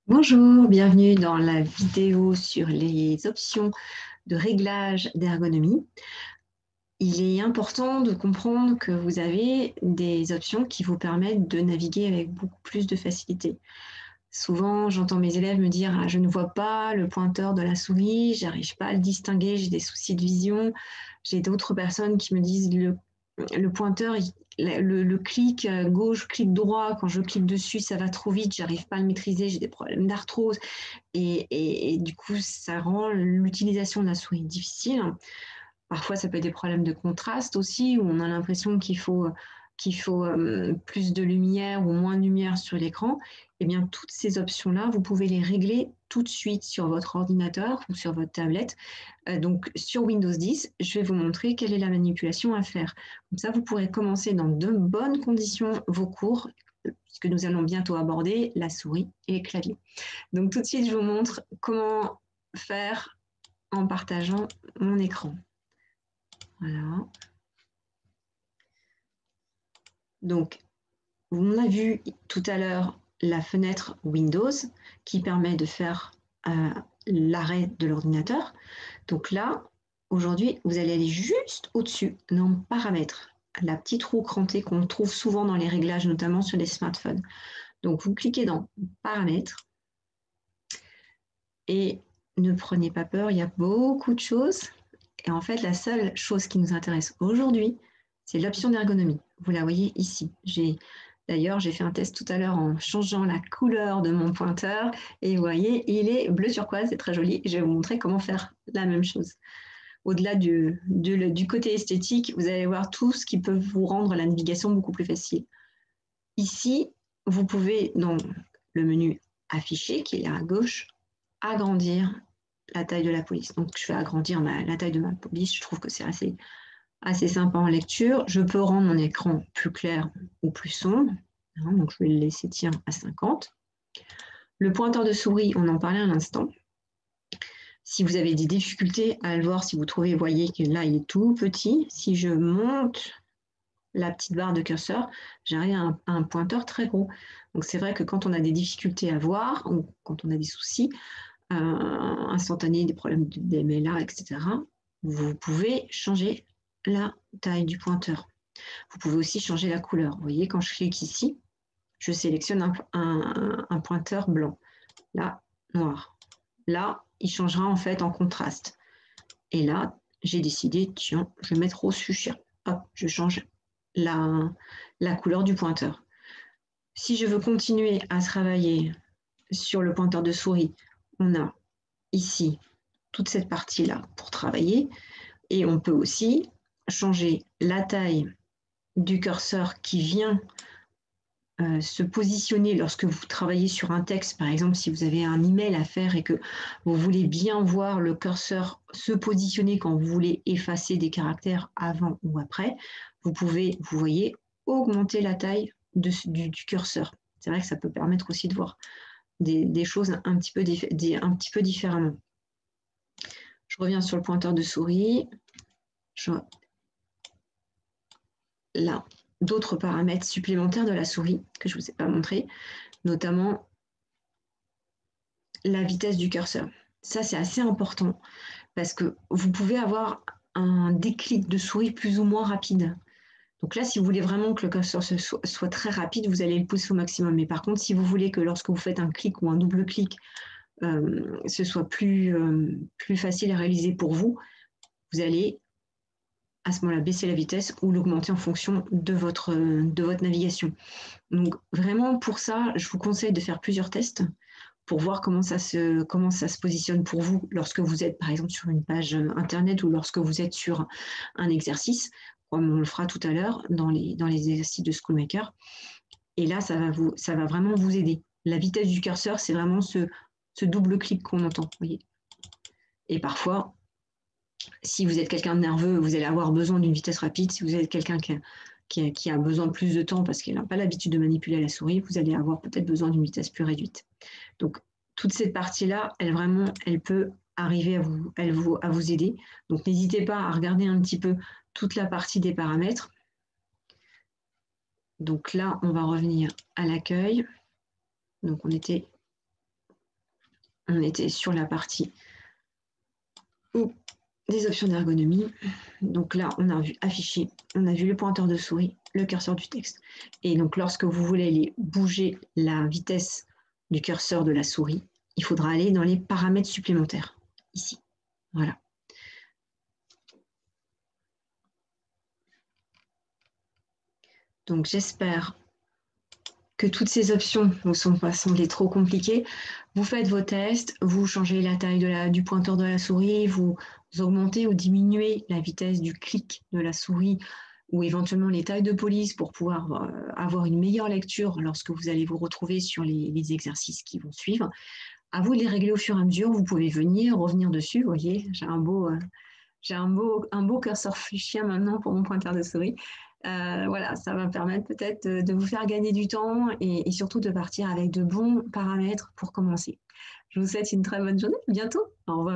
Bonjour, bienvenue dans la vidéo sur les options de réglage d'ergonomie. Il est important de comprendre que vous avez des options qui vous permettent de naviguer avec beaucoup plus de facilité. Souvent, j'entends mes élèves me dire « Ah, je ne vois pas le pointeur de la souris, j'arrive pas à le distinguer, j'ai des soucis de vision ». J'ai d'autres personnes qui me disent le pointeur, le clic gauche, clic droit, quand je clique dessus, ça va trop vite, j'arrive pas à le maîtriser, j'ai des problèmes d'arthrose. Et du coup, ça rend l'utilisation de la souris difficile. Parfois, ça peut être des problèmes de contraste aussi, où on a l'impression qu'il faut plus de lumière ou moins de lumière sur l'écran. Eh bien, toutes ces options-là, vous pouvez les régler tout de suite sur votre ordinateur ou sur votre tablette. Donc, sur Windows 10, je vais vous montrer quelle est la manipulation à faire. Comme ça, vous pourrez commencer dans de bonnes conditions vos cours, puisque nous allons bientôt aborder la souris et les claviers. Donc, tout de suite, je vous montre comment faire en partageant mon écran. Voilà. Donc, on a vu tout à l'heure la fenêtre Windows qui permet de faire l'arrêt de l'ordinateur. Donc là, aujourd'hui, vous allez aller juste au-dessus dans Paramètres, la petite roue crantée qu'on trouve souvent dans les réglages, notamment sur les smartphones. Donc, vous cliquez dans Paramètres et ne prenez pas peur, il y a beaucoup de choses. Et en fait, la seule chose qui nous intéresse aujourd'hui, c'est l'option d'ergonomie. Vous la voyez ici. D'ailleurs, j'ai fait un test tout à l'heure en changeant la couleur de mon pointeur. Et vous voyez, il est bleu turquoise, c'est très joli. Je vais vous montrer comment faire la même chose. Au-delà du côté esthétique, vous allez voir tout ce qui peut vous rendre la navigation beaucoup plus facile. Ici, vous pouvez, dans le menu Afficher, qui est là à gauche, agrandir la taille de la police. Donc, je vais agrandir la taille de ma police. Je trouve que c'est assez sympa en lecture. Je peux rendre mon écran plus clair ou plus sombre. Donc, je vais le laisser à 50. Le pointeur de souris, on en parlait un instant. Si vous avez des difficultés à le voir, si vous trouvez, voyez que là, il est tout petit. Si je monte la petite barre de curseur, j'arrive à un pointeur très gros. Donc, c'est vrai que quand on a des difficultés à voir ou quand on a des soucis, instantanés, des problèmes d'MLA, etc., vous pouvez changer la taille du pointeur. Vous pouvez aussi changer la couleur. Vous voyez, quand je clique ici, je sélectionne un pointeur blanc. Là, noir. Là, il changera en fait en contraste. Et là, j'ai décidé, tiens, je vais mettre rose fuchsia. Hop, je change la couleur du pointeur. Si je veux continuer à travailler sur le pointeur de souris, on a ici toute cette partie-là pour travailler. Et on peut aussi changer la taille du curseur qui vient se positionner lorsque vous travaillez sur un texte. Par exemple, si vous avez un email à faire et que vous voulez bien voir le curseur se positionner quand vous voulez effacer des caractères avant ou après, vous pouvez, vous voyez, augmenter la taille du curseur. C'est vrai que ça peut permettre aussi de voir des choses un petit peu différemment. Je reviens sur le pointeur de souris. Là, d'autres paramètres supplémentaires de la souris que je ne vous ai pas montré, notamment la vitesse du curseur. Ça, c'est assez important parce que vous pouvez avoir un déclic de souris plus ou moins rapide. Donc là, si vous voulez vraiment que le curseur soit très rapide, vous allez le pousser au maximum. Mais par contre, si vous voulez que lorsque vous faites un clic ou un double clic, ce soit plus facile à réaliser pour vous, vous allez à ce moment-là baisser la vitesse ou l'augmenter en fonction de votre navigation. Donc vraiment pour ça, je vous conseille de faire plusieurs tests pour voir comment ça se positionne pour vous lorsque vous êtes par exemple sur une page internet ou lorsque vous êtes sur un exercice, comme on le fera tout à l'heure dans les exercices de Schoolmaker. Et là, ça va vraiment vous aider. La vitesse du curseur, c'est vraiment ce double clic qu'on entend. Voyez. Et parfois, si vous êtes quelqu'un de nerveux, vous allez avoir besoin d'une vitesse rapide. Si vous êtes quelqu'un qui a besoin de plus de temps parce qu'il n'a pas l'habitude de manipuler la souris, vous allez avoir peut-être besoin d'une vitesse plus réduite. Donc, toute cette partie-là, elle peut arriver à vous aider. Donc, n'hésitez pas à regarder un petit peu toute la partie des paramètres. Donc là, on va revenir à l'accueil. Donc, on était on était sur la partie des options d'ergonomie. Donc là, on a vu afficher, on a vu le pointeur de souris, le curseur du texte. Et donc, lorsque vous voulez aller bouger la vitesse du curseur de la souris, il faudra aller dans les paramètres supplémentaires, ici. Voilà. Donc, j'espère que toutes ces options ne vous sont pas semblées trop compliquées. Vous faites vos tests, vous changez la taille du pointeur de la souris, vous augmentez ou diminuez la vitesse du clic de la souris ou éventuellement les tailles de police pour pouvoir avoir une meilleure lecture lorsque vous allez vous retrouver sur les exercices qui vont suivre. À vous de les régler au fur et à mesure. Vous pouvez venir, revenir dessus. Vous voyez, j'ai un beau curseur chien maintenant pour mon pointeur de souris. Voilà, ça va permettre peut-être de vous faire gagner du temps et surtout de partir avec de bons paramètres pour commencer. Je vous souhaite une très bonne journée. À bientôt. Au revoir.